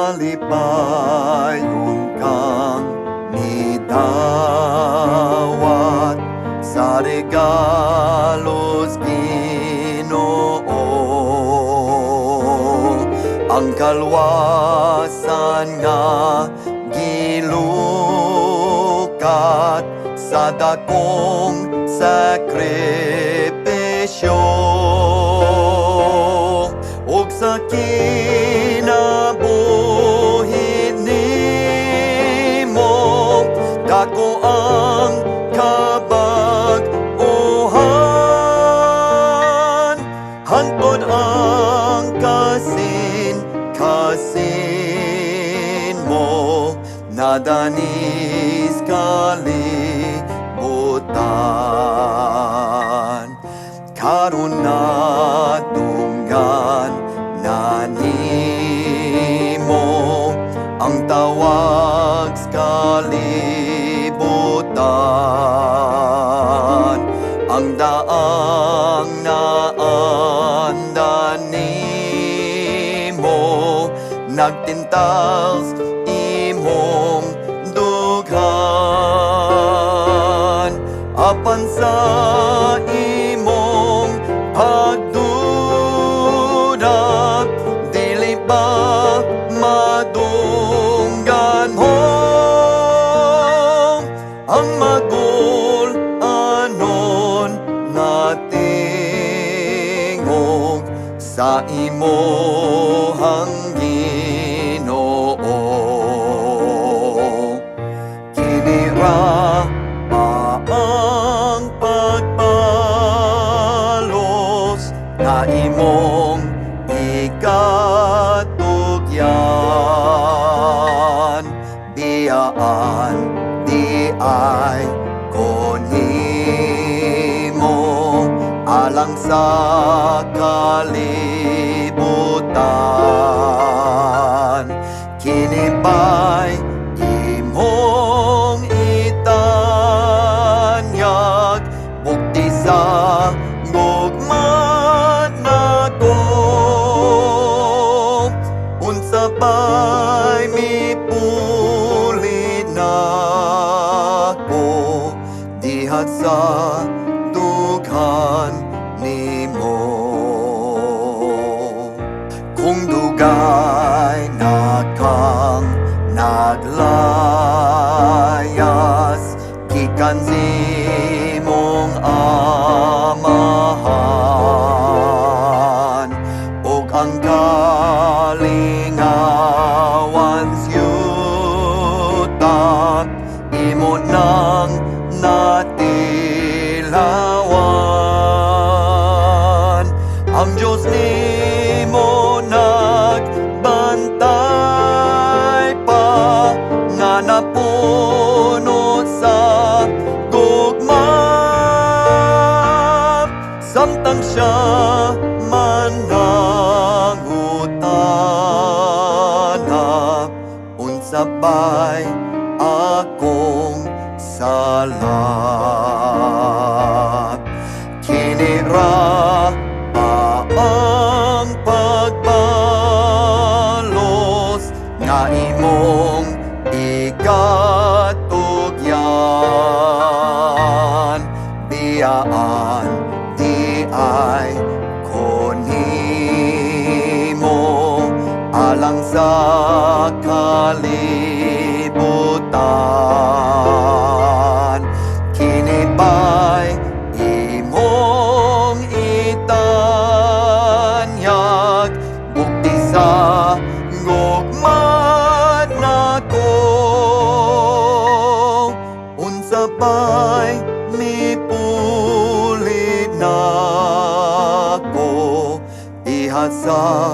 malipayon kang nidawat sa regalos Ginoo. Ang kalwasan nga gilukat sa dakong sakripisyo, ug sa kinabuhi nimo dako ang kabag-ohan, hangtod ang kasin mo nadanis kalibutan. Karon na tunggan na nimo ang tawag sa kalibutan. Ang daang naandan nimo nagtintas imong dughan, apan sa imong pagduda dili ba madunggan mo ang magul-anon natingog sa imong Ginoo. Kinira ang pagpalos na imong ikatugyan. Biyaan di ay konimo alang sa kalibutan. Kinipay imong itanyag, bukti sa gugma nato. Unsa pa'y mipuli nako dihat sa dughan nimo. Kung dugay na kang naglayas gikan sa imong amahan, ug ang kalingawan siyuta imo nang natilawan. Ang Diyos nimo nagbantay pa nga napuno sa gugma, samtang siya man nangutana, unsa pa'y akong salat. Kinira ang pagbalos nga imong ikatugyan. Biyaan di ay konimo alang sa kalibutan. Kinipay imong itanyag, bukti sa gugma nato. Unsa pa'y mipuli nako dihat sa